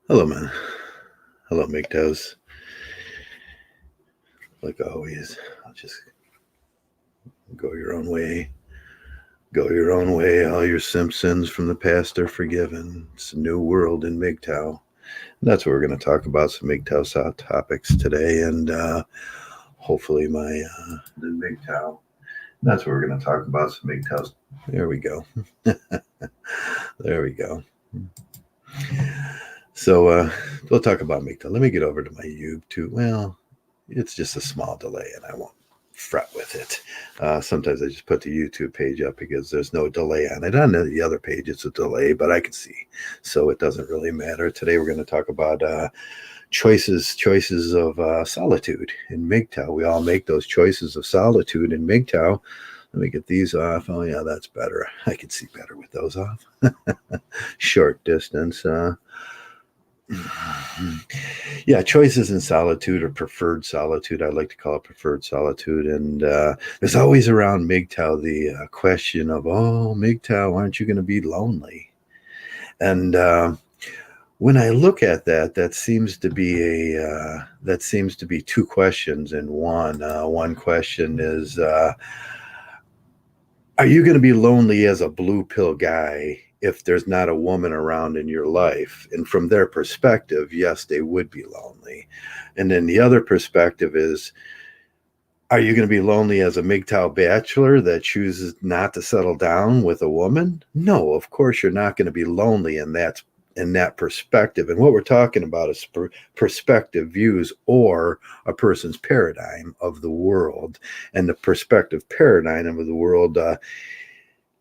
Hello, man. Hello, mgtows. Like always, I'll just go your own way. Go your own way. All your Simpsons from the past are forgiven. It's a new world in mgtow. And that's what we're going to talk about, some mgtow topics today. And hopefully the mgtow. That's what we're going to talk about, some mgtows. There we go. There we go. So we'll talk about mgtow. Let me get over to my YouTube. Well, it's just a small delay and I won't fret with it. Sometimes I just put the YouTube page up because there's no delay on it. On the other page, it's a delay, but I can see. So it doesn't really matter. Today, we're going to talk about choices of solitude in mgtow. We all make those choices of solitude in mgtow. Let me get these off. Oh, yeah, that's better. I can see better with those off. Short distance. Yeah, choices in solitude or preferred solitude. I like to call it preferred solitude. And there's always around mgtow the question of, oh, mgtow, aren't you going to be lonely? And when I look at that, that seems to be two questions in one. One question is, are you going to be lonely as a blue pill guy if there's not a woman around in your life? And from their perspective, yes, they would be lonely. And then the other perspective is, are you going to be lonely as a mgtow bachelor that chooses not to settle down with a woman? No, of course you're not going to be lonely in that perspective. And what we're talking about is perspective views, or a person's paradigm of the world. And the perspective paradigm of the world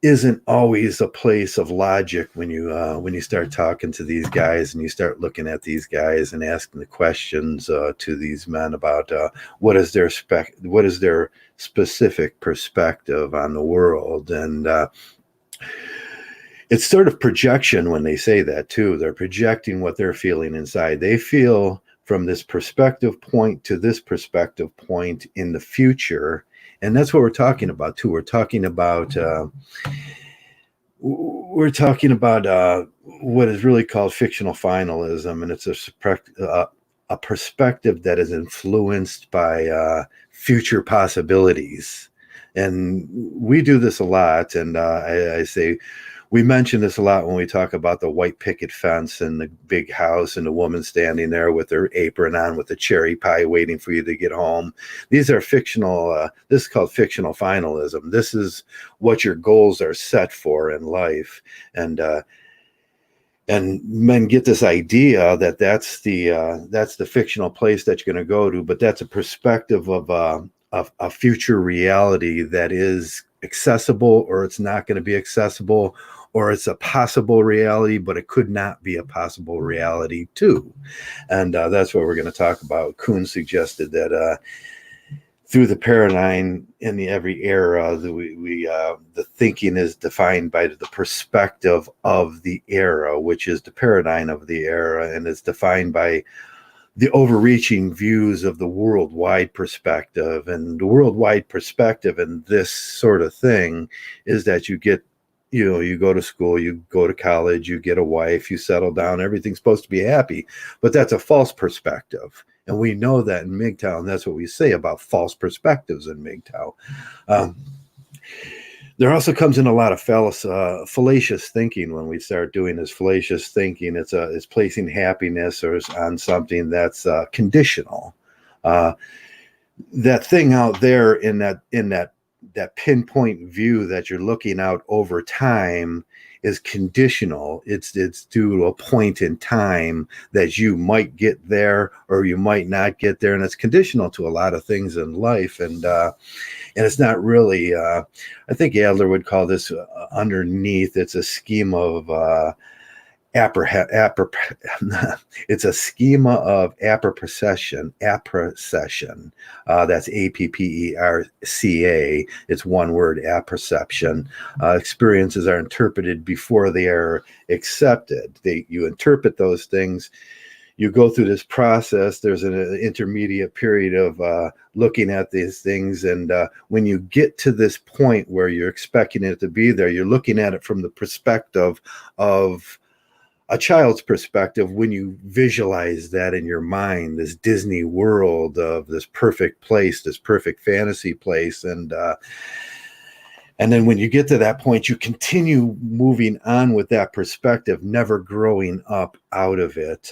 isn't always a place of logic when you start talking to these guys and you start looking at these guys and asking the questions to these men about what is their specific perspective on the world. And it's sort of projection when they say that too. They're projecting what they're feeling inside. They feel from this perspective point to this perspective point in the future. And that's what we're talking about too. We're talking about what is really called fictional finalism, and it's a perspective that is influenced by future possibilities. And we do this a lot, and I say we mention this a lot when we talk about the white picket fence and the big house and the woman standing there with her apron on with the cherry pie waiting for you to get home. These are fictional. This is called fictional finalism. This is what your goals are set for in life. And men get this idea that that's the fictional place that you're going to go to, but that's a perspective of a future reality that is accessible, or it's not going to be accessible, or it's a possible reality, but it could not be a possible reality too. And that's what we're going to talk about. Kuhn suggested that through the paradigm in every era, the thinking is defined by the perspective of the era, which is the paradigm of the era, and it's defined by the overreaching views of the worldwide perspective. And the worldwide perspective in this sort of thing is that you go to school, you go to college, you get a wife, you settle down, everything's supposed to be happy. But that's a false perspective. And we know that in mgtow, and that's what we say about false perspectives in mgtow. There also comes in a lot of fallacious thinking when we start doing this fallacious thinking. It's placing happiness on something that's conditional. That thing out there in that pinpoint view that you're looking out over time is conditional. It's due to a point in time that you might get there or you might not get there, and it's conditional to a lot of things in life. And it's not really. I think Adler would call this underneath. It's a scheme of it's a schema of apperception. That's APPERCA. It's one word, apperception. Experiences are interpreted before they are accepted. You interpret those things. You go through this process. There's an intermediate period of looking at these things. And when you get to this point where you're expecting it to be there, you're looking at it from the perspective of a child's perspective, when you visualize that in your mind, this Disney world of this perfect place, this perfect fantasy place, and then when you get to that point, you continue moving on with that perspective, never growing up out of it.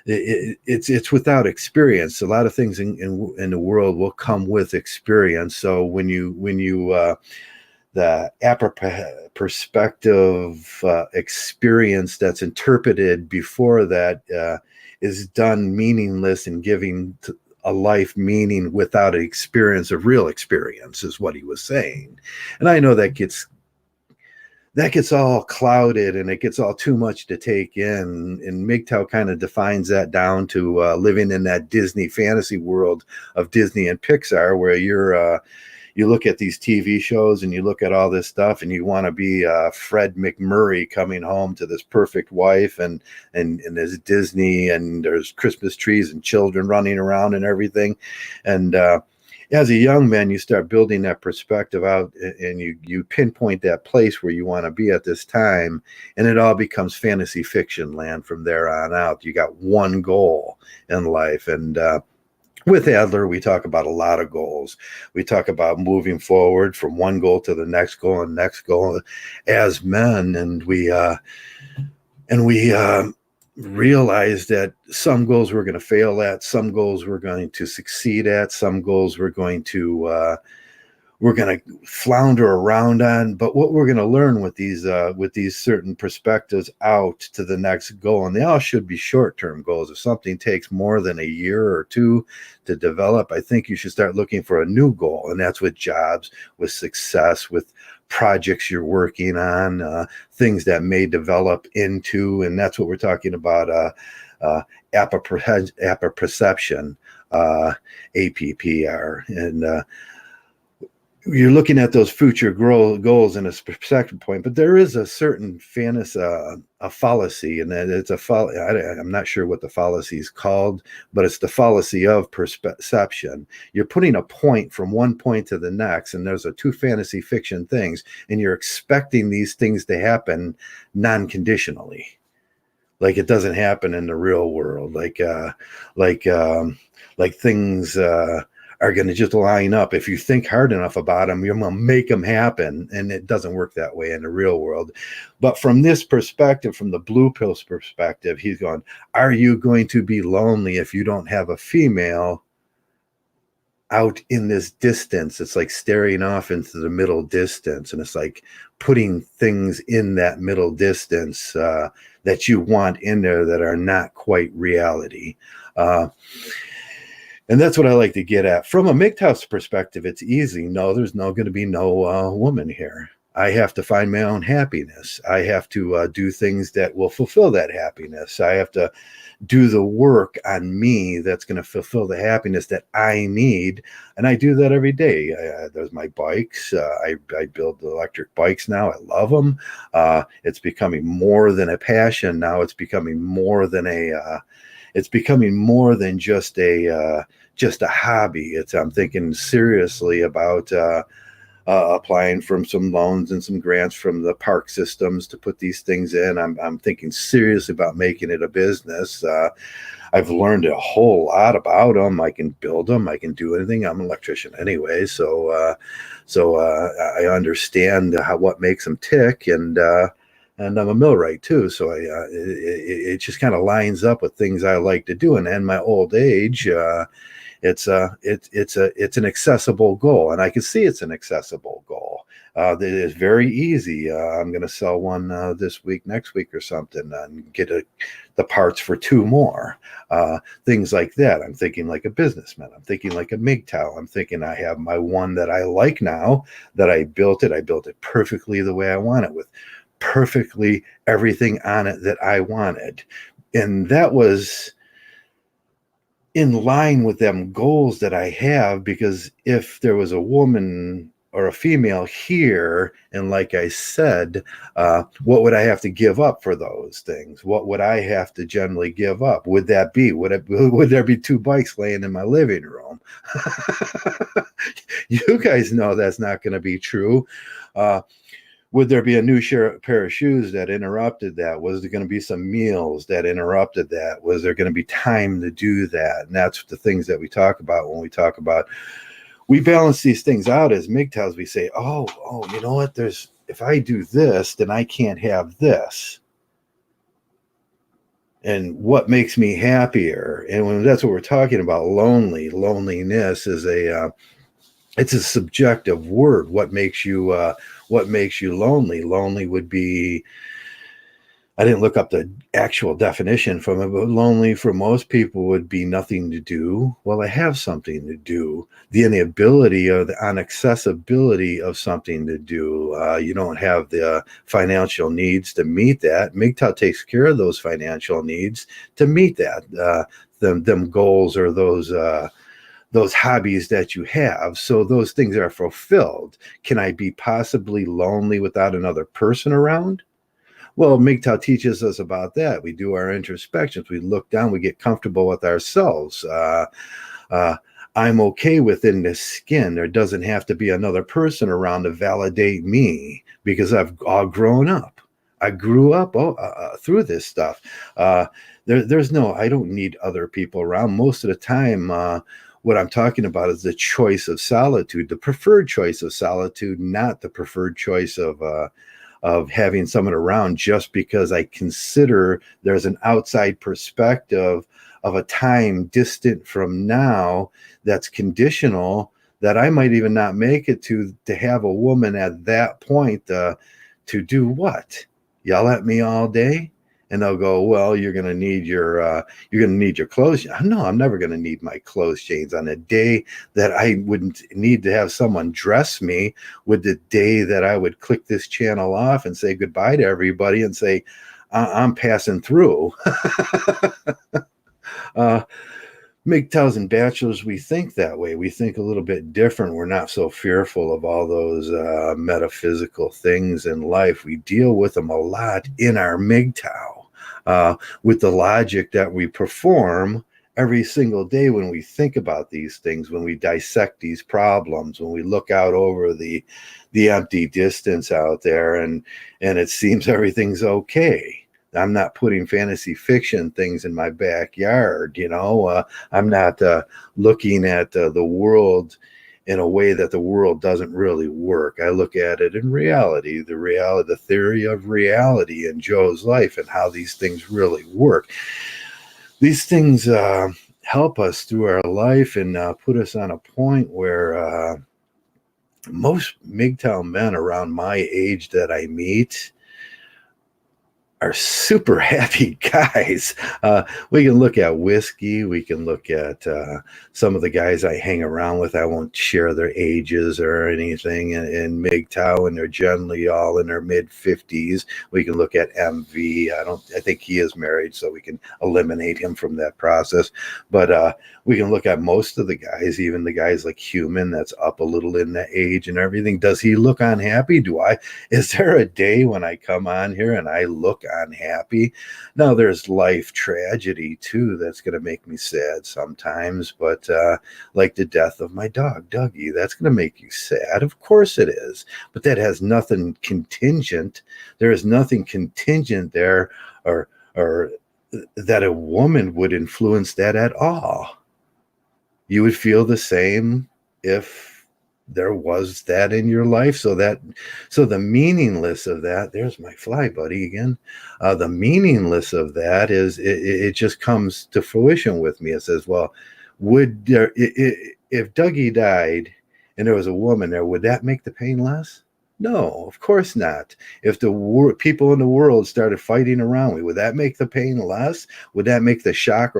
It's without experience. A lot of things in the world will come with experience. So when you the perspective experience that's interpreted before that is done meaningless and giving a life meaning without an experience of real experience, is what he was saying. And I know that gets all clouded and it gets all too much to take in. And mgtow kind of defines that down to living in that Disney fantasy world of Disney and Pixar, where you look at these TV shows and you look at all this stuff and you want to be Fred McMurray coming home to this perfect wife, and there's Disney and there's Christmas trees and children running around and everything. And as a young man, you start building that perspective out, and you pinpoint that place where you want to be at this time, and it all becomes fantasy fiction land from there on out. You got one goal in life. And with Adler, we talk about a lot of goals. We talk about moving forward from one goal to the next goal and next goal as men, and we realize that some goals we're going to fail at, some goals we're going to succeed at, some goals we're going to flounder around on. But what we're going to learn with these certain perspectives out to the next goal, and they all should be short-term goals. If something takes more than a year or two to develop, I think you should start looking for a new goal. And that's with jobs, with success, with projects you're working on, things that may develop into, and that's what we're talking about, apperception, APPR. And you're looking at those future goals in a perspective point, but there is a certain fantasy, a fallacy, and that it's I'm not sure what the fallacy is called, but it's the fallacy of perception. You're putting a point from one point to the next, and there's two fantasy fiction things, and you're expecting these things to happen non-conditionally. Like it doesn't happen in the real world. Like things are going to just line up. If you think hard enough about them, you're going to make them happen. And it doesn't work that way in the real world. But from this perspective, from the blue pill's perspective, he's going, are you going to be lonely if you don't have a female out in this distance? It's like staring off into the middle distance. And it's like putting things in that middle distance that you want in there that are not quite reality. And that's what I like to get at. From a mgtow's perspective, it's easy. No, there's going to be no woman here. I have to find my own happiness. I have to do things that will fulfill that happiness. I have to do the work on me that's going to fulfill the happiness that I need. And I do that every day. There's my bikes. I build electric bikes now. I love them. It's becoming more than a passion now. It's becoming more than just a hobby. I'm thinking seriously about applying for some loans and some grants from the park systems to put these things in. I'm thinking seriously about making it a business. I've learned a whole lot about them. I can build them. I can do anything. I'm an electrician anyway, so I understand what makes them tick, and I'm a millwright too, so it just kind of lines up with things I like to do. And in my old age, it's an accessible goal, and I can see it's an accessible goal. That is very easy. I'm going to sell one next week or something, and get the parts for two more. Things like that. I'm thinking like a businessman. I'm thinking like a mgtow. I'm thinking I have my one that I like now, that I built it. I built it perfectly the way I want it, with perfectly everything on it that I wanted. And that was in line with them goals that I have, because if there was a woman or a female here, and like I said, what would I have to give up for those things? What would I have to generally give up? Would there be two bikes laying in my living room? You guys know that's not going to be true. would there be a new pair of shoes that interrupted that? Was there going to be some meals that interrupted that? Was there going to be time to do that? And that's the things that we talk about when we talk about, we balance these things out as MGTOWs. We say, oh, you know what? If I do this, then I can't have this. And what makes me happier? And when that's what we're talking about, loneliness is it's a subjective word. What makes you lonely? Lonely would be, I didn't look up the actual definition from it, but lonely for most people would be nothing to do. Well, I have something to do. The inability or the inaccessibility of something to do. You don't have the financial needs to meet that. MGTOW takes care of those financial needs to meet that. Them goals or those hobbies that you have. So those things are fulfilled. Can I be possibly lonely without another person around? Well, MGTOW teaches us about that. We do our introspections. We look down. We get comfortable with ourselves. I'm okay within this skin. There doesn't have to be another person around to validate me because I've all grown up. I grew up through this stuff. There's no, I don't need other people around. Most of the time, what I'm talking about is the choice of solitude, the preferred choice of solitude, not the preferred choice of having someone around just because I consider there's an outside perspective of a time distant from now that's conditional, that I might even not make it to have a woman at that point to do what? Yell at me all day? And they'll go, well, you're going to need your clothes. No, I'm never going to need my clothes changed. On a day that I wouldn't need to have someone dress me, would the day that I would click this channel off and say goodbye to everybody and say, I'm passing through. MGTOWs and bachelors, we think that way. We think a little bit different. We're not so fearful of all those metaphysical things in life. We deal with them a lot in our MGTOW, with the logic that we perform every single day when we think about these things, when we dissect these problems, when we look out over the empty distance out there and it seems everything's okay. I'm not putting fantasy fiction things in my backyard, I'm not looking at the world in a way that the world doesn't really work. I look at it in reality, the theory of reality in Joe's life and how these things really work. These things help us through our life and put us on a point where most MGTOW men around my age that I meet are super happy guys. We can look at whiskey. We can look at some of the guys I hang around with. I won't share their ages or anything in MGTOW, and they're generally all in their mid-50s. We can look at MV. I think he is married, so we can eliminate him from that process. But we can look at most of the guys, even the guys like Human, that's up a little in the age and everything. Does he look unhappy? Is there a day when I come on here and I look unhappy? Now, there's life tragedy too that's going to make me sad sometimes, but like the death of my dog Dougie, that's going to make you sad. Of course it is, but that has nothing contingent. There is nothing contingent there, or that a woman would influence that at all. You would feel the same if there was that in your life. So the meaningless of that, there's my fly buddy again. The meaningless of that is it just comes to fruition with me. It says, well, if Dougie died and there was a woman there, would that make the pain less? No, of course not. If the people in the world started fighting around me, would that make the pain less? Would that make the shock?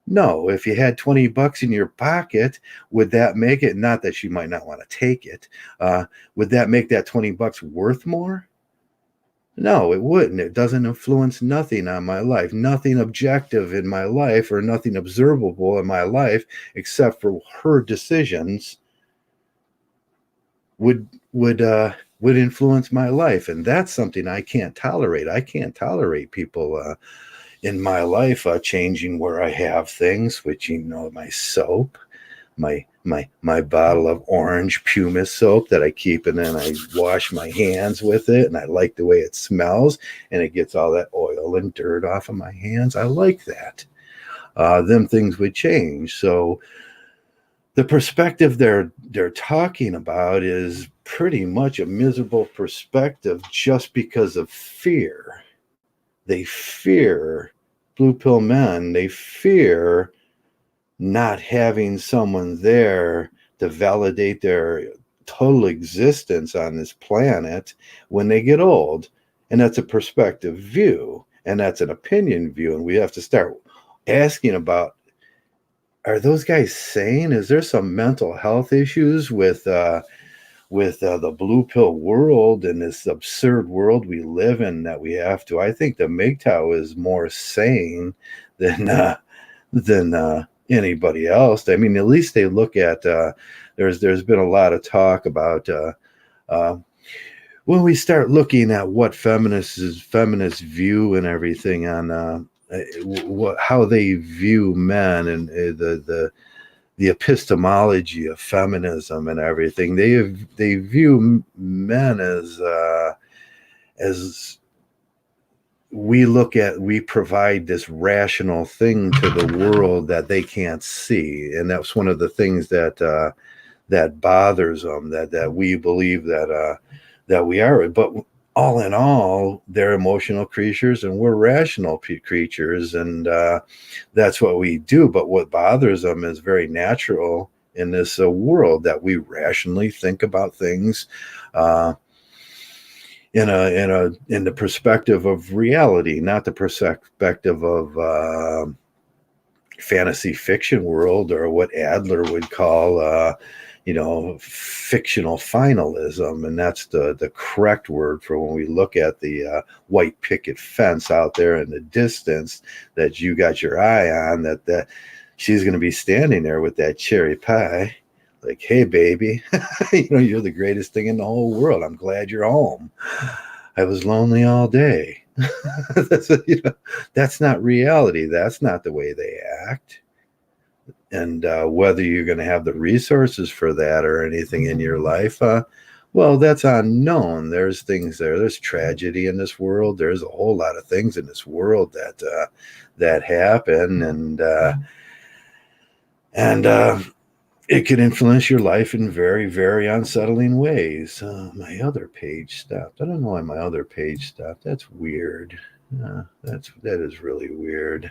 No, if you had $20 in your pocket, would that make it? Not that she might not want to take it. Would that make that $20 worth more? No, it wouldn't. It doesn't influence nothing on my life, nothing objective in my life or nothing observable in my life except for her decisions would influence my life. And that's something I can't tolerate. I can't tolerate people in my life changing where I have things, switching my soap, my my bottle of orange pumice soap that I keep, and then I wash my hands with it, and I like the way it smells, and it gets all that oil and dirt off of my hands. I like that. Them things would change. So the perspective they're talking about is pretty much a miserable perspective just because of fear. They fear blue pill men. They fear not having someone there to validate their total existence on this planet when they get old. And that's a perspective view, and that's an opinion view. And we have to start asking about, are those guys sane? Is there some mental health issues with the blue pill world and this absurd world we live in that we have to? I think the mgtow is more sane than anybody else. I mean, at least they look at. There's been a lot of talk about uh, when we start looking at what feminists view and everything on how they view men, and the epistemology of feminism and everything. They view men as we provide this rational thing to the world that they can't see, and that's one of the things that bothers them, that we believe that we are. But all in all, they're emotional creatures and we're rational creatures, and that's what we do. But what bothers them is very natural in this world, that we rationally think about things in the perspective of reality, not the perspective of fantasy fiction world, or what Adler would call fictional finalism. And that's the correct word for when we look at the white picket fence out there in the distance that you got your eye on, that she's going to be standing there with that cherry pie, like, hey baby, you're the greatest thing in the whole world. I'm glad you're home. I was lonely all day. That's not reality. That's not the way they act. And whether you're going to have the resources for that or anything in your life, well, that's unknown. There's things there. There's tragedy in this world. There's a whole lot of things in this world that happen, and it can influence your life in very, very unsettling ways. My other page stopped. I don't know why my other page stopped. That's weird. That is really weird.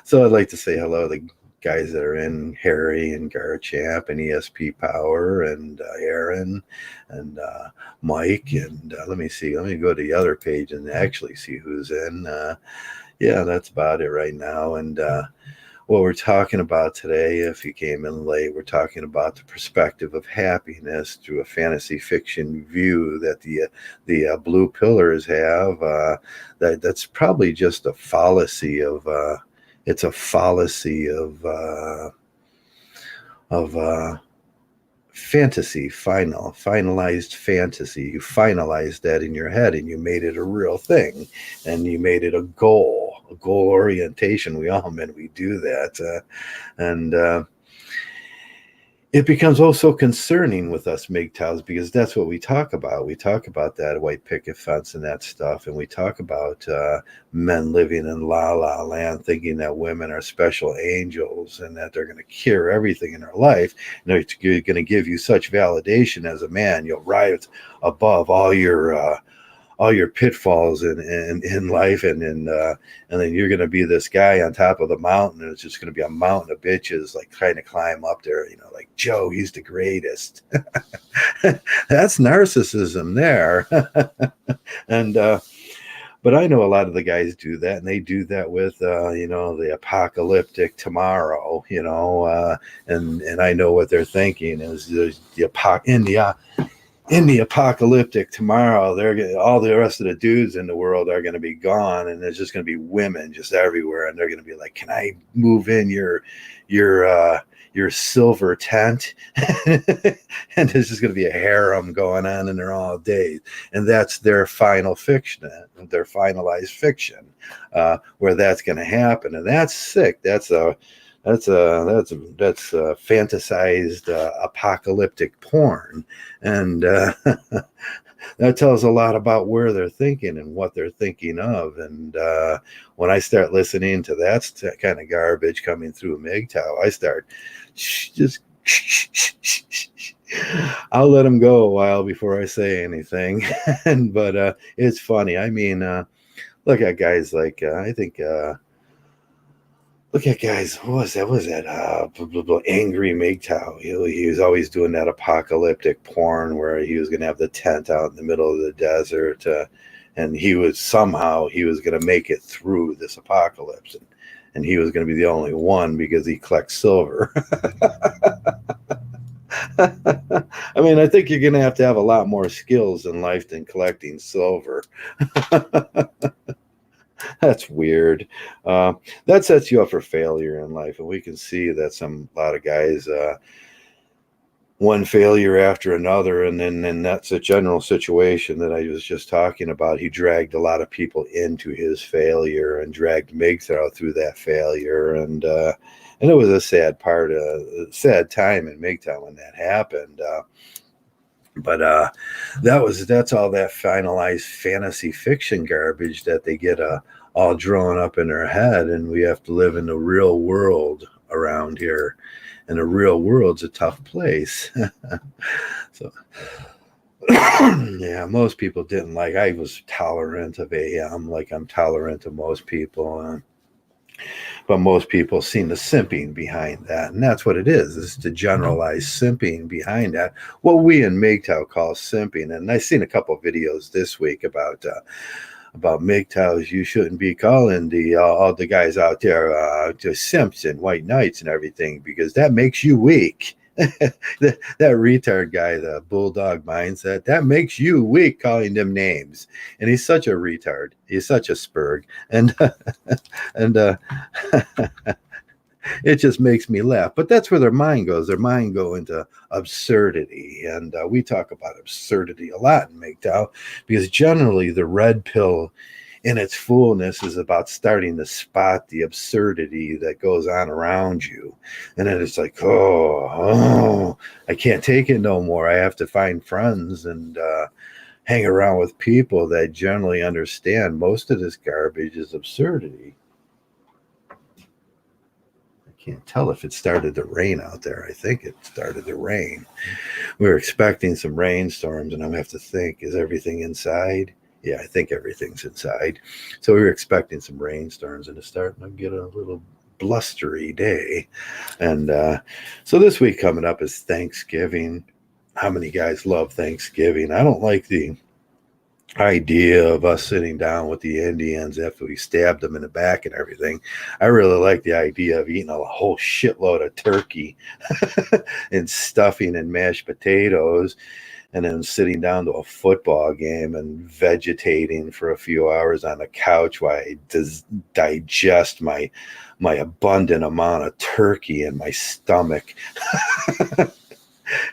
So I'd like to say hello to the guys that are in: Harry and Garchamp and ESP Power and Aaron and Mike. And let me see. Let me go to the other page and actually see who's in. Yeah, that's about it right now. And what we're talking about today, if you came in late, we're talking about the perspective of happiness through a fantasy fiction view that the blue pillars have. That's probably just a fallacy of. It's a fallacy of fantasy, finalized fantasy. You finalized that in your head and you made it a real thing, and you made it a goal orientation. We all men, we do that, and it becomes also concerning with us MGTOWs, because that's what we talk about. We talk about that white picket fence and that stuff, and we talk about men living in la la land, thinking that women are special angels and that they're going to cure everything in their life. They're going to give you such validation as a man. You'll rise above all your pitfalls in life, and then you're going to be this guy on top of the mountain, and it's just going to be a mountain of bitches like trying to climb up there, like Joe, he's the greatest. That's narcissism there. And but I know a lot of the guys do that, and they do that with the apocalyptic tomorrow, and I know what they're thinking is in the apocalyptic tomorrow, all the rest of the dudes in the world are going to be gone, and there's just going to be women just everywhere, and they're going to be like, "Can I move in your silver tent?" And there's just going to be a harem going on in there all day, and that's their final fiction, their finalized fiction, where that's going to happen, and that's sick. that's fantasized apocalyptic porn, and that tells a lot about where they're thinking and what they're thinking of. And when I start listening to that kind of garbage coming through mgtow, I start just I'll let them go a while before I say anything. And but it's funny. I mean, look at guys like I think look at guys. What was that? What was that? Blah, blah, blah, angry mgtow. He was always doing that apocalyptic porn where he was going to have the tent out in the middle of the desert, and he was somehow he was going to make it through this apocalypse, and he was going to be the only one because he collects silver. I mean, I think you're going to have a lot more skills in life than collecting silver. That's weird. Uh, that sets you up for failure in life, and we can see that a lot of guys, one failure after another, and that's a general situation that I was just talking about. He dragged a lot of people into his failure and dragged mgtow through that failure, and it was a sad time in mgtow when that happened. But that's all that finalized fantasy fiction garbage that they get all drawn up in their head, and we have to live in the real world around here, and the real world's a tough place. So yeah, most people didn't like. I was tolerant of AM, like I'm tolerant of most people. But most people seen the simping behind that, and that's what it is. It's the generalized simping behind that. What we in mgtow call simping, and I've seen a couple of videos this week about MGTOWs. You shouldn't be calling all the guys out there just simps and white knights and everything, because that makes you weak. that retard guy, the bulldog mindset, that makes you weak calling them names. And he's such a retard. He's such a spurg. And and it just makes me laugh. But that's where their mind goes. Their mind go into absurdity, and we talk about absurdity a lot in mgtow, because generally the red pill in its fullness is about starting to spot the absurdity that goes on around you. And then it's like, oh, I can't take it no more. I have to find friends and hang around with people that generally understand most of this garbage is absurdity. I can't tell if it started to rain out there. I think it started to rain. We were expecting some rainstorms, and I'm going to have to think, is everything inside? Yeah, I think everything's inside. So we were expecting some rainstorms, and it's starting to get a little blustery day. And so this week coming up is Thanksgiving. How many guys love Thanksgiving? I don't like the idea of us sitting down with the Indians after we stabbed them in the back and everything. I really like the idea of eating a whole shitload of turkey and stuffing and mashed potatoes, and then sitting down to a football game and vegetating for a few hours on the couch while I digest my abundant amount of turkey in my stomach.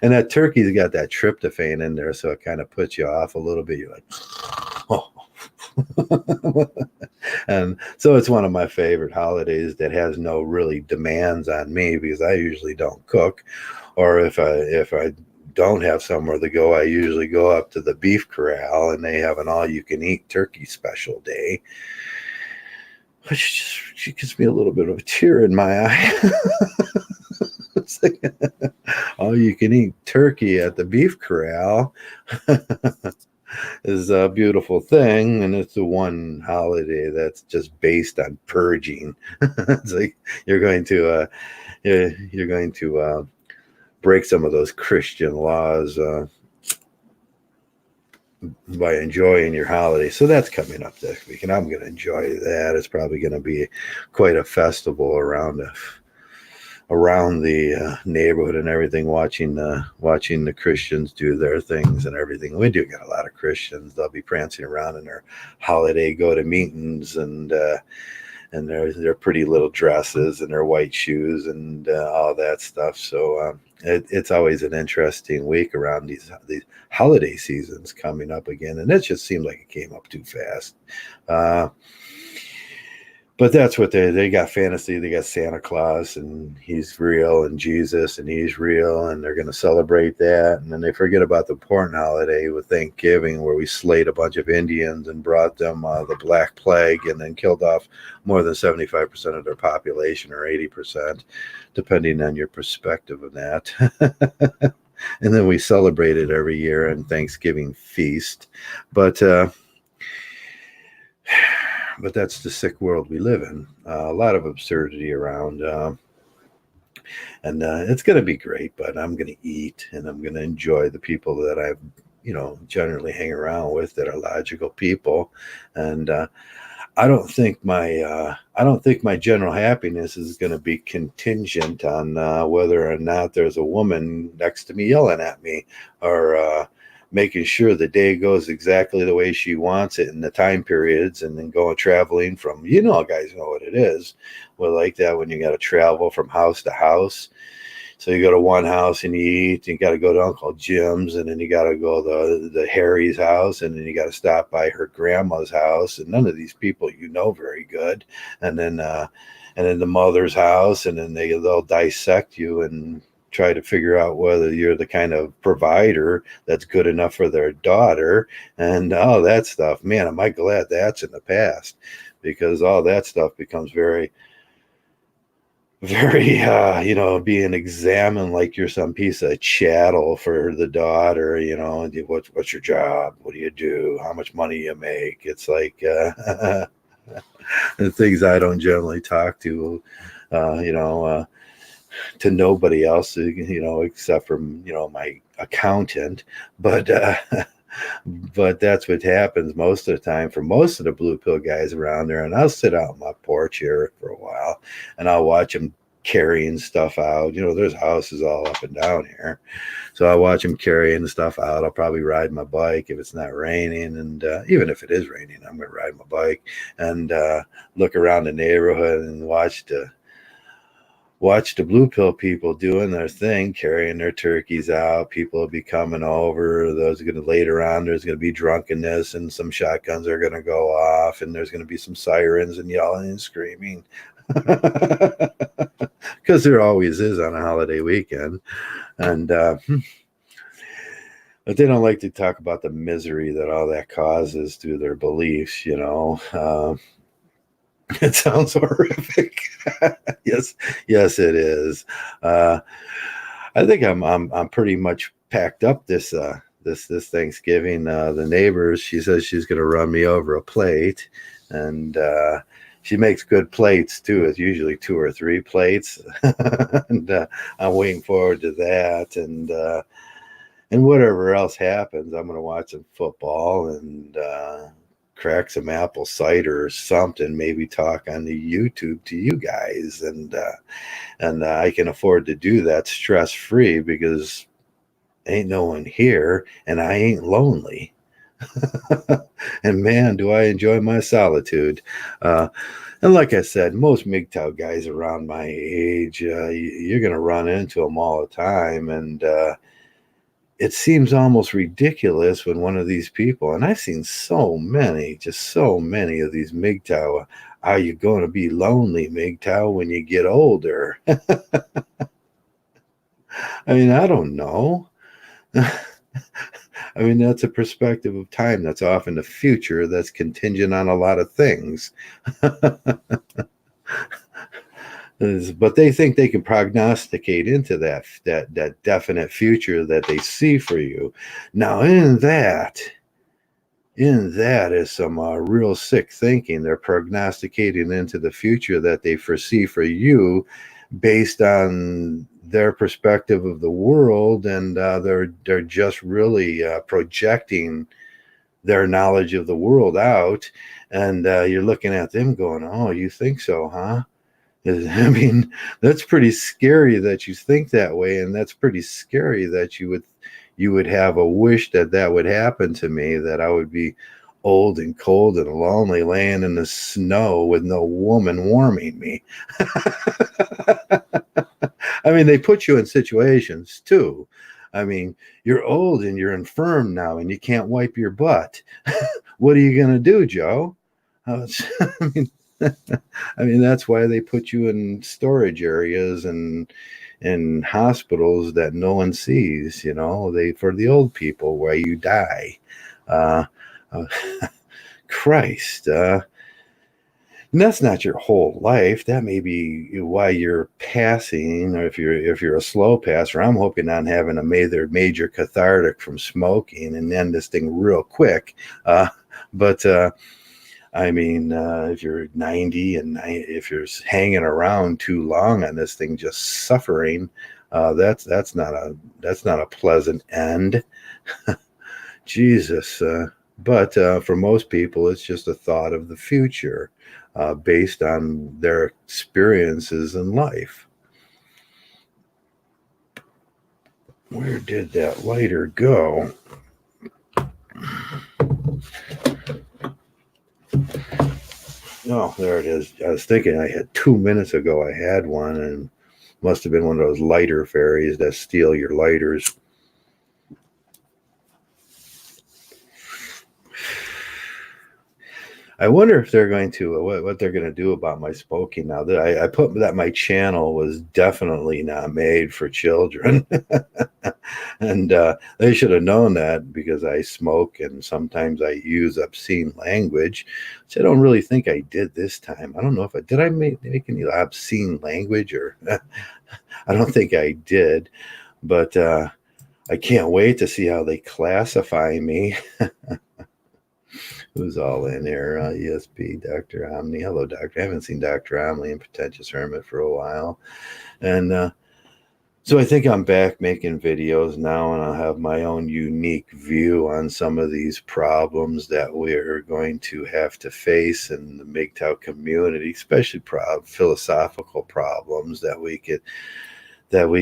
And that turkey's got that tryptophan in there, so it kind of puts you off a little bit. You're like, oh. And so it's one of my favorite holidays that has no really demands on me, because I usually don't cook, or if I don't have somewhere to go, I usually go up to the beef corral, and they have an all-you-can-eat turkey special day, which just gives me a little bit of a tear in my eye. It's like, all you can eat turkey at the beef corral is a beautiful thing, and it's the one holiday that's just based on purging. It's like you're going to break some of those Christian laws by enjoying your holiday. So that's coming up this week, and I'm going to enjoy that. It's probably going to be quite a festival around the neighborhood and everything, watching the Christians do their things and everything. We do get a lot of Christians. They'll be prancing around in their holiday go-to-meetings and their pretty little dresses and their white shoes and all that stuff. So it's always an interesting week around these holiday seasons coming up again, and it just seemed like it came up too fast. but that's what they got fantasy. They got Santa Claus and he's real, and Jesus and he's real, and they're going to celebrate that. And then they forget about the important holiday with Thanksgiving, where we slayed a bunch of Indians and brought them the Black Plague, and then killed off more than 75% of their population, or 80%, depending on your perspective of that. And then we celebrate it every year in Thanksgiving feast. But but that's the sick world we live in. A lot of absurdity around, and it's going to be great. But I'm going to eat, and I'm going to enjoy the people that I've, generally hang around with, that are logical people, and I don't think my general happiness is going to be contingent on whether or not there's a woman next to me yelling at me, or making sure the day goes exactly the way she wants it in the time periods, and then going traveling from, guys know what it is. Well, like that, when you got to travel from house to house. So you go to one house and you eat, and you got to go to Uncle Jim's, and then you got to go to the Harry's house, and then you got to stop by her grandma's house, and none of these people very good, and then the mother's house, and then they'll dissect you and try to figure out whether you're the kind of provider that's good enough for their daughter, and all that stuff. Man, am I glad that's in the past, because all that stuff becomes very, very, being examined like you're some piece of chattel for the daughter. What's your job? What do you do? How much money you make? It's like the things I don't generally talk to, to nobody else, except for, my accountant. But but that's what happens most of the time for most of the blue pill guys around there. And I'll sit out on my porch here for a while, and I'll watch them carrying stuff out. There's houses all up and down here, so I watch them carrying stuff out. I'll probably ride my bike if it's not raining, and even if it is raining, I'm going to ride my bike and look around the neighborhood and watch the blue pill people doing their thing, carrying their turkeys out. People will be coming over. Those are going to, later on, there's going to be drunkenness, and some shotguns are going to go off, and there's going to be some sirens and yelling and screaming. Because there always is on a holiday weekend. And but they don't like to talk about the misery that all that causes to their beliefs. It sounds horrific. Yes, yes, it is. I think I'm pretty much packed up this Thanksgiving. The neighbors, she says she's going to run me over a plate, and she makes good plates too. It's usually 2 or 3 plates, and I'm waiting forward to that. And whatever else happens, I'm going to watch some football and crack some apple cider or something, maybe talk on the YouTube to you guys, and I can afford to do that stress free, because ain't no one here, and I ain't lonely. And man, do I enjoy my solitude. And like I said, most mgtow guys around my age, you're going to run into them all the time, and it seems almost ridiculous when one of these people, and I've seen so many of these mgtow, are you going to be lonely, mgtow, when you get older? I mean, I don't know. I mean, that's a perspective of time that's off in the future, that's contingent on a lot of things. But they think they can prognosticate into that definite future that they see for you. Now, in that is some real sick thinking. They're prognosticating into the future that they foresee for you based on their perspective of the world, and they're just really projecting their knowledge of the world out, and you're looking at them going, "Oh, you think so, huh?" I mean, that's pretty scary that you think that way, and that's pretty scary that you would have a wish that would happen to me, that I would be old and cold and lonely, laying in the snow with no woman warming me. I mean, they put you in situations too. I mean, you're old and you're infirm now, and you can't wipe your butt. What are you going to do, Joe? I mean, I mean, that's why they put you in storage areas and in hospitals that no one sees. They for the old people where you die. Uh, uh, Christ. And that's not your whole life. That may be why you're passing, or if you're a slow passer. I'm hoping on having a major cathartic from smoking and end this thing real quick. But I mean, if you're 90 and if you're hanging around too long on this thing, just suffering, that's not a pleasant end. Jesus. But for most people, it's just a thought of the future based on their experiences in life. Where did that lighter go? Oh, there it is. I was thinking I had 2 minutes ago I had one, and must have been one of those lighter fairies that steal your lighters. I wonder if they're going to what they're going to do about my smoking now. That I put that my channel was definitely not made for children, and they should have known that because I smoke and sometimes I use obscene language, which I don't really think I did this time. I don't know if I did. I make any obscene language, or I don't think I did, but I can't wait to see how they classify me. Who's all in here? ESP, Dr. Omni. Hello, Doctor. I haven't seen Dr. Omni and Pretentious Hermit for a while. And so I think I'm back making videos now, and I'll have my own unique view on some of these problems that we're going to have to face in the mgtow community, especially philosophical problems that we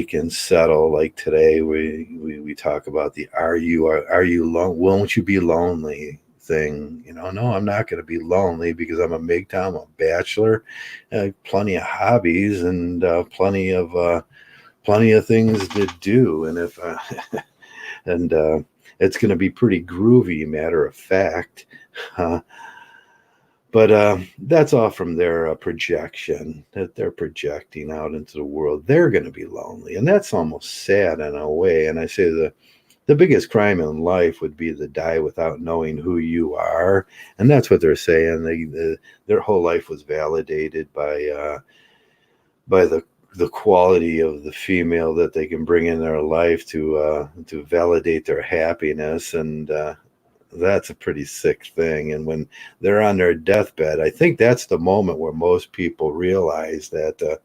can settle. Like today, we talk about the are you won't you be lonely thing. No, I'm not going to be lonely because I'm a mgtow, I'm a bachelor, plenty of hobbies, and plenty of things to do. And if and it's going to be pretty groovy, matter of fact. But that's all from their projection that they're projecting out into the world. They're going to be lonely, and that's almost sad in a way. And I say the biggest crime in life would be to die without knowing who you are, and that's what they're saying. Their whole life was validated by the quality of the female that they can bring in their life to validate their happiness, and that's a pretty sick thing. And when they're on their deathbed, I think that's the moment where most people realize that,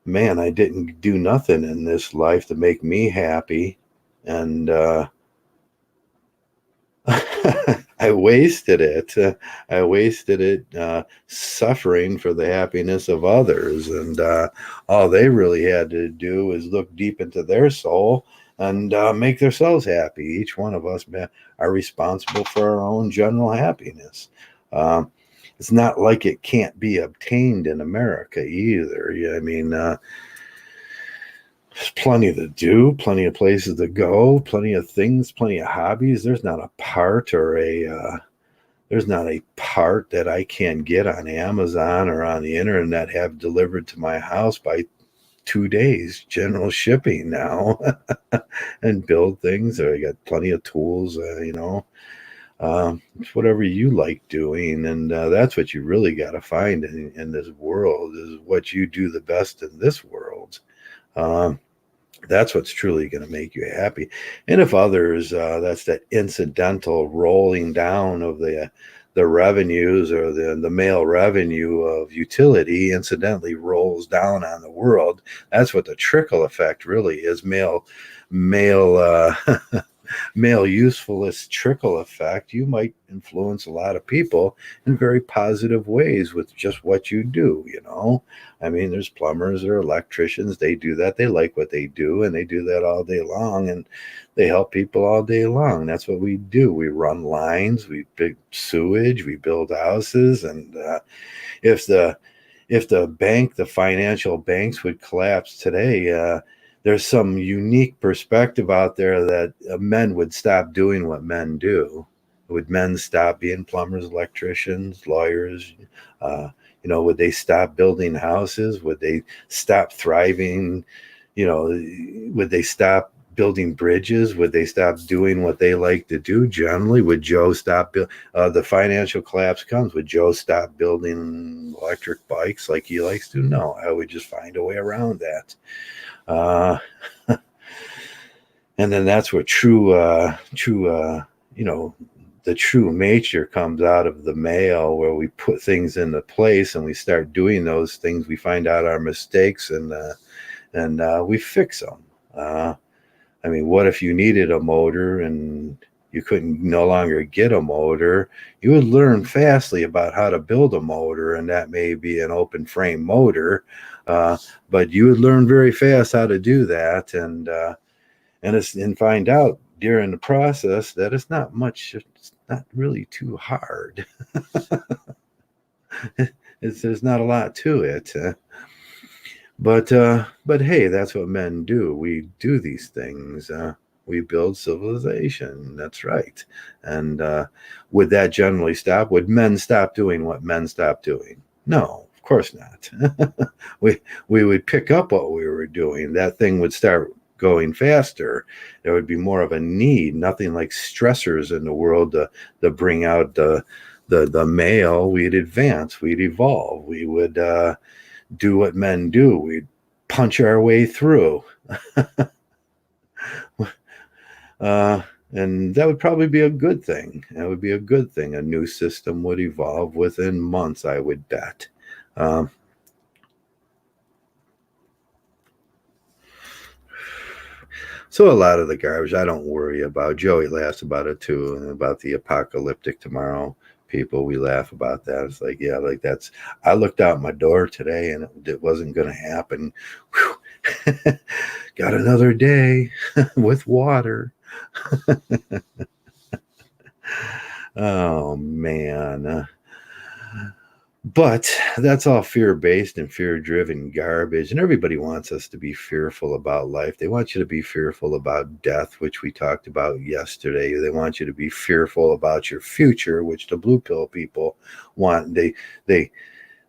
man, I didn't do nothing in this life to make me happy, and I wasted it. I wasted it suffering for the happiness of others. And all they really had to do is look deep into their soul and make themselves happy. Each one of us are responsible for our own general happiness. It's not like it can't be obtained in America either. Yeah, I mean, there's plenty to do, plenty of places to go, plenty of things, plenty of hobbies. There's not a part that I can get on Amazon or on the internet have delivered to my house by 2 days. General shipping now, and build things. I got plenty of tools, whatever you like doing, and that's what you really got to find in this world is what you do the best in this world. That's what's truly going to make you happy. And if others, that's that incidental rolling down of the revenues, or the male revenue of utility incidentally rolls down on the world. That's what the trickle effect really is. Male male usefulness trickle effect. You might influence a lot of people in very positive ways with just what you do. I mean, there's plumbers or electricians, they do that, they like what they do, and they do that all day long, and they help people all day long. That's what we do. We run lines, we build sewage, we build houses. And if the financial banks would collapse today, there's some unique perspective out there that men would stop doing what men do. Would men stop being plumbers, electricians, lawyers, Would they stop building houses? Would they stop thriving? Would they stop building bridges? Would they stop doing what they like to do generally? Would Joe stop the financial collapse comes? Would Joe stop building electric bikes like he likes to? No, I would just find a way around that. Uh, and then that's what the true nature comes out of the male, where we put things into place and we start doing those things. We find out our mistakes, and we fix them. What if you needed a motor and you couldn't no longer get a motor? You would learn fastly about how to build a motor, and that may be an open frame motor, but you would learn very fast how to do that, and find out during the process that it's not really too hard. There's not a lot to it. But hey, that's what men do. We do these things. We build civilization. That's right. And would that generally stop? Would men stop doing what men stop doing? No, of course not. we would pick up what we were doing. That thing would start going faster. There would be more of a need. Nothing like stressors in the world to bring out the male. We'd advance. We'd evolve. We would do what men do. We'd punch our way through. And that would probably be a good thing. That would be a good thing. A new system would evolve within months, I would bet. So a lot of the garbage I don't worry about. Joey laughs about it too, and about the apocalyptic tomorrow people. We laugh about that. It's like, yeah, like that's, I looked out my door today and it wasn't going to happen. Got another day with water. Oh man. But that's all fear-based and fear-driven garbage. And everybody wants us to be fearful about life. They want you to be fearful about death, which we talked about yesterday. They want you to be fearful about your future, which the blue pill people want. They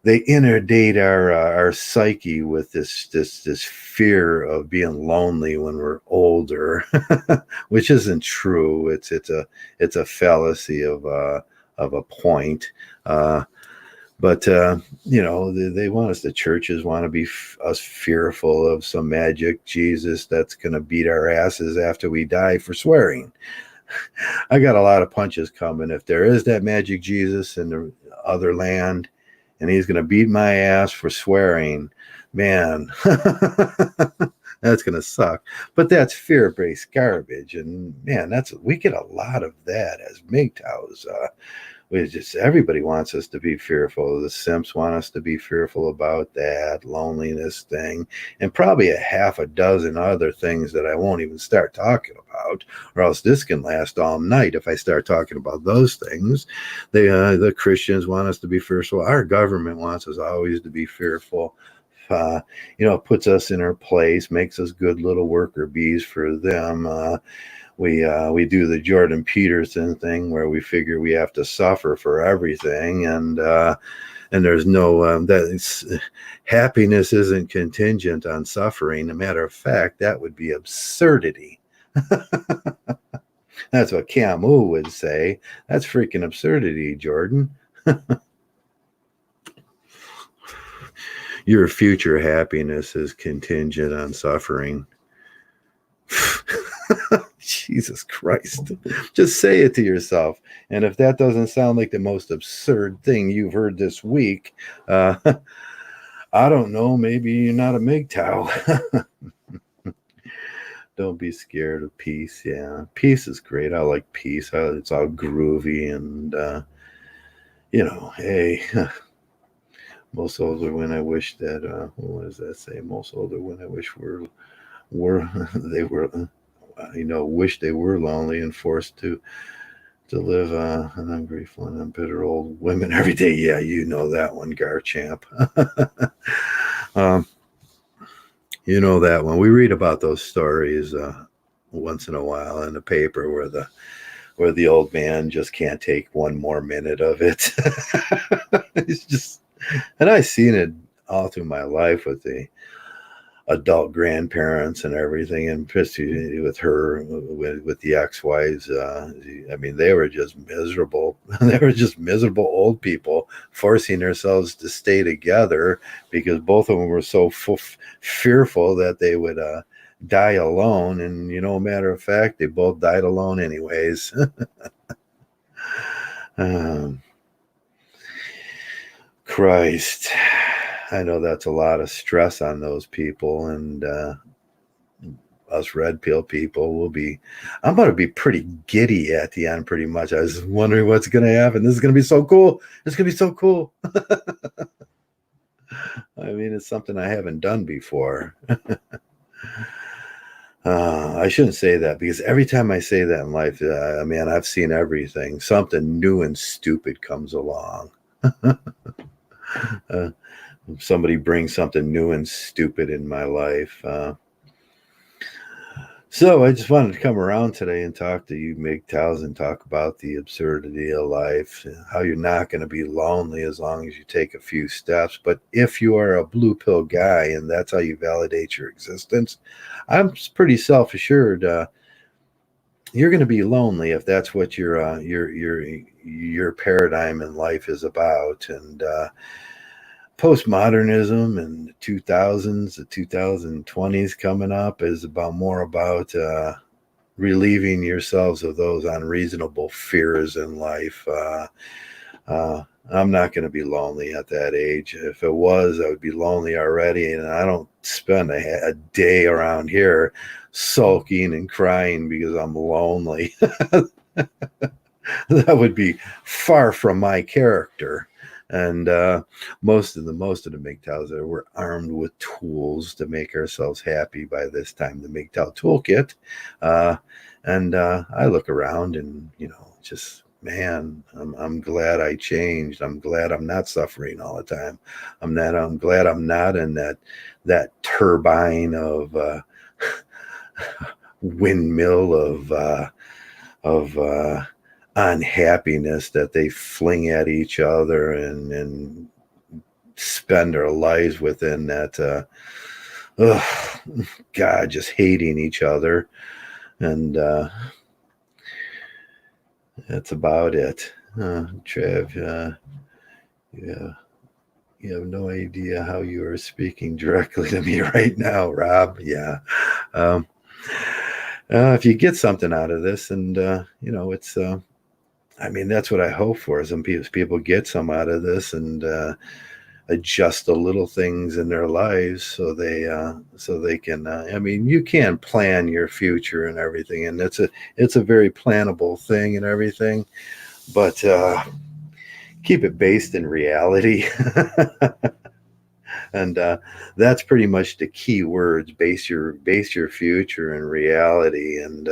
inundate our psyche with this fear of being lonely when we're older, which isn't true. It's a fallacy of a point. But they want us, the churches want to be us fearful of some magic Jesus that's going to beat our asses after we die for swearing. I got a lot of punches coming. If there is that magic Jesus in the other land and he's going to beat my ass for swearing, man, that's going to suck. But that's fear-based garbage. And man, we get a lot of that as mgtows. Everybody wants us to be fearful. The simps want us to be fearful about that loneliness thing, and probably a half a dozen other things that I won't even start talking about, or else this can last all night if I start talking about those things. The Christians want us to be fearful. Our government wants us always to be fearful. Puts us in our place, makes us good little worker bees for them. We do the Jordan Peterson thing where we figure we have to suffer for everything, and there's no happiness isn't contingent on suffering. A matter of fact, that would be absurdity. That's what Camus would say. That's freaking absurdity, Jordan. Your future happiness is contingent on suffering. Jesus Christ. Just say it to yourself. And if that doesn't sound like the most absurd thing you've heard this week, I don't know, maybe you're not a mgtow. Don't be scared of peace. Yeah, peace is great. I like peace. It's all groovy and, hey, most older when I wish that, what does that say? Most older when I wish they were, wish they were lonely and forced to live an ungrateful and bitter old women every day. Yeah, you know that one, Garchamp. You know that one. We read about those stories once in a while in the paper where the old man just can't take one more minute of it. It's just And I've seen it all through my life with the adult grandparents and everything, and especially with her, with the ex-wives. I mean, they were just miserable. They were just miserable old people forcing themselves to stay together because both of them were so fearful that they would die alone. And matter of fact, they both died alone anyways. um, Christ, I know that's a lot of stress on those people, and us red pill people will be. I'm going to be pretty giddy at the end, pretty much. I was wondering what's going to happen. This is going to be so cool. It's going to be so cool. I mean, it's something I haven't done before. I shouldn't say that because every time I say that in life, I mean, I've seen everything. Something new and stupid comes along. uh, Somebody brings something new and stupid in my life. So I just wanted to come around today and talk to you, mgtows, and talk about the absurdity of life, how you're not going to be lonely as long as you take a few steps. But if you are a blue pill guy and that's how you validate your existence, I'm pretty self-assured you're going to be lonely if that's what your paradigm in life is about. And postmodernism and the 2000s, the 2020s coming up is about more about relieving yourselves of those unreasonable fears in life. I'm not going to be lonely at that age. If it was, I would be lonely already. And I don't spend a day around here sulking and crying because I'm lonely. That would be far from my character. And most of the mgtows that we're armed with tools to make ourselves happy by this time. The mgtow toolkit, and I look around and just man, I'm glad I changed. I'm glad I'm not suffering all the time. I'm glad I'm not in that turbine of windmill of unhappiness that they fling at each other and spend their lives within that God, just hating each other. And that's about it. Trev, yeah, you have no idea how you are speaking directly to me right now, Rob. Yeah. um, if you get something out of this, and it's I mean, that's what I hope for. Some people get some out of this and adjust the little things in their lives so they can. I mean, you can plan your future and everything, and it's a very plannable thing and everything, but keep it based in reality. And that's pretty much the key words: base your future in reality, and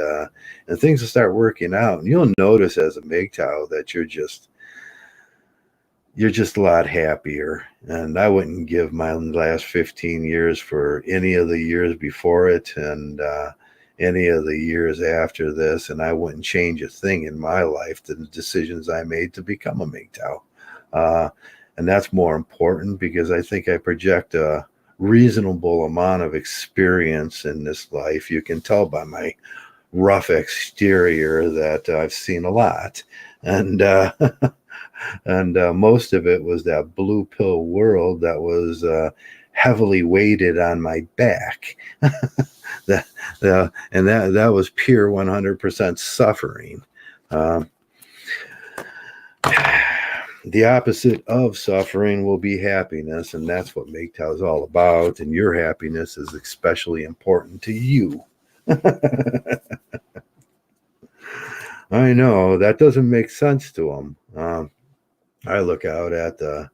things will start working out. And you'll notice as a MGTOW that you're just a lot happier. And I wouldn't give my last 15 years for any of the years before it, and any of the years after this. And I wouldn't change a thing in my life to the decisions I made to become a MGTOW. Uh, and that's more important because I think I project a reasonable amount of experience in this life. You can tell by my rough exterior that I've seen a lot. And and most of it was that blue pill world that was heavily weighted on my back. that and that was pure 100% suffering. Um, the opposite of suffering will be happiness, and that's what MGTOW is all about. And your happiness is especially important to you. I know that doesn't make sense to them. I look out at the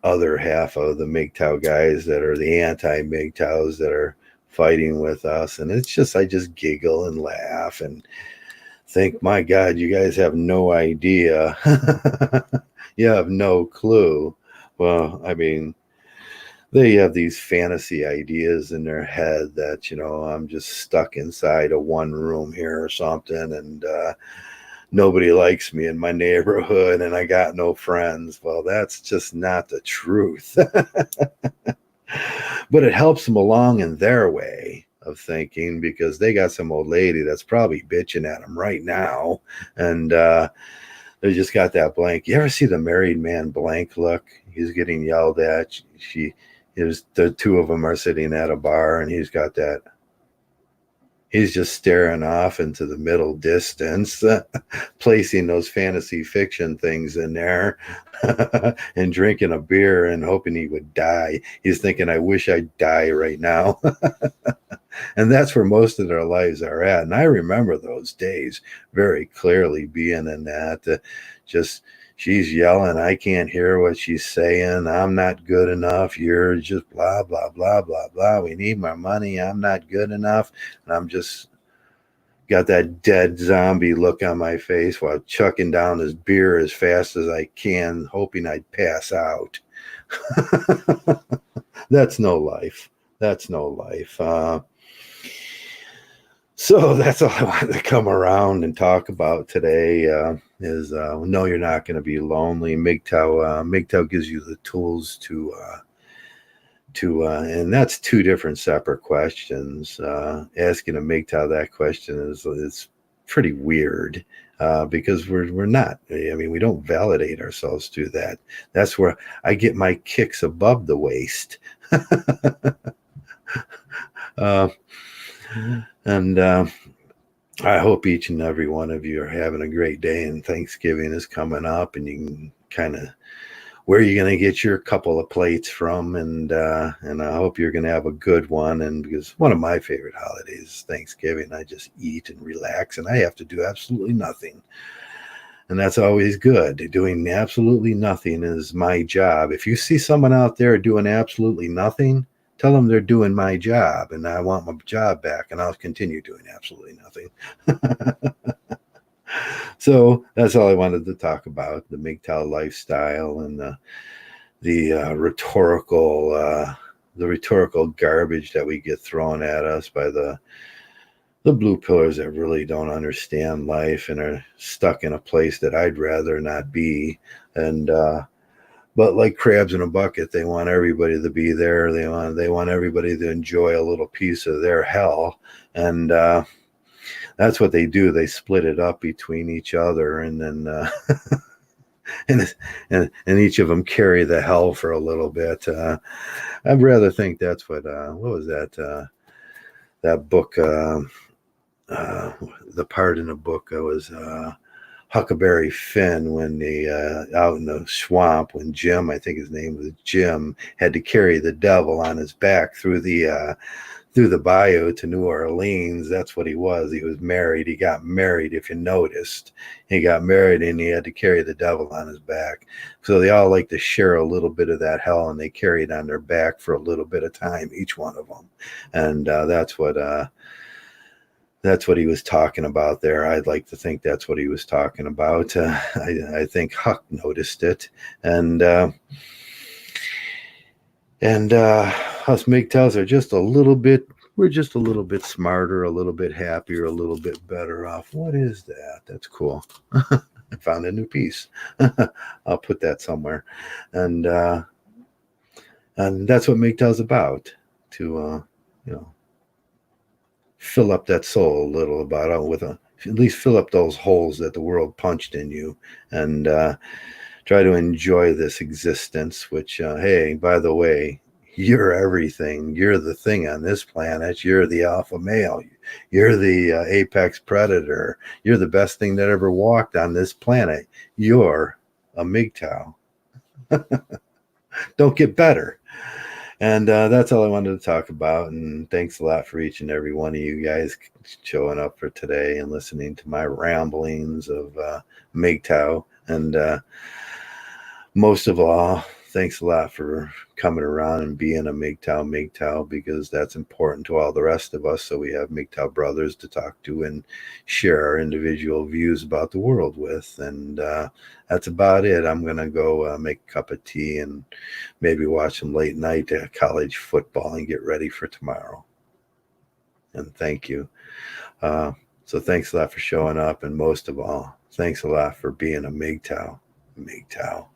other half of the MGTOW guys that are the anti-MGTOWs that are fighting with us, and I just giggle and laugh and think, my God, you guys have no idea. You have no clue. Well, I mean, they have these fantasy ideas in their head that I'm just stuck inside a one room here or something, and nobody likes me in my neighborhood and I got no friends. Well, that's just not the truth. But it helps them along in their way of thinking because they got some old lady that's probably bitching at them right now. And they just got that blank. You ever see the married man blank look? He's getting yelled at. The two of them are sitting at a bar and he's got that. He's just staring off into the middle distance, placing those fantasy fiction things in there and drinking a beer and hoping he would die. He's thinking, I wish I'd die right now. And that's where most of their lives are at. And I remember those days very clearly being in that. Just she's yelling, I can't hear what she's saying. I'm not good enough. You're just blah, blah, blah, blah, blah. We need more money. I'm not good enough. And I'm just got that dead zombie look on my face while chucking down this beer as fast as I can, hoping I'd pass out. That's no life. That's no life. So that's all I wanted to come around and talk about today. Is no, you're not going to be lonely. mgtow gives you the tools to and that's two different separate questions. Asking a mgtow that question is pretty weird because we're not. I mean, we don't validate ourselves through that. That's where I get my kicks above the waist. And I hope each and every one of you are having a great day, and Thanksgiving is coming up, and you can kind of where you're going to get your couple of plates from, and I hope you're going to have a good one. And because one of my favorite holidays is Thanksgiving, I just eat and relax, and I have to do absolutely nothing. And that's always good. Doing absolutely nothing is my job. If you see someone out there doing absolutely nothing, tell them they're doing my job and I want my job back, and I'll continue doing absolutely nothing. So that's all I wanted to talk about, the mgtow lifestyle and the rhetorical garbage that we get thrown at us by the blue pillars that really don't understand life and are stuck in a place that I'd rather not be. And but like crabs in a bucket, they want everybody to be there. They want everybody to enjoy a little piece of their hell. And that's what they do. They split it up between each other, and then and each of them carry the hell for a little bit. I'd rather think that's what was that book? The part in the book was Huckleberry Finn when they out in the swamp when Jim, I think his name was Jim, had to carry the devil on his back through the bayou to New Orleans. That's what he was. He was married. He got married, if you noticed. He got married and he had to carry the devil on his back. So they all like to share a little bit of that hell, and they carry it on their back for a little bit of time, each one of them. And that's what he was talking about there. I'd like to think that's what he was talking about. I think Huck noticed it. And us MGTOWs are just a little bit, we're just a little bit smarter, a little bit happier, a little bit better off. What is that? That's cool. I found a new piece. I'll put that somewhere. And that's what MGTOW's about, to, fill up that soul a little with at least fill up those holes that the world punched in you, and try to enjoy this existence, which, hey, by the way, you're everything. You're the thing on this planet. You're the alpha male. You're the apex predator. You're the best thing that ever walked on this planet. You're a MGTOW. Don't get better. And that's all I wanted to talk about. And thanks a lot for each and every one of you guys showing up for today and listening to my ramblings of MGTOW. And most of all, thanks a lot for coming around and being a MGTOW, because that's important to all the rest of us. So we have MGTOW brothers to talk to and share our individual views about the world with. And that's about it. I'm going to go make a cup of tea and maybe watch some late night college football and get ready for tomorrow. And thank you. So thanks a lot for showing up, and most of all, thanks a lot for being a mgtow. mgtow.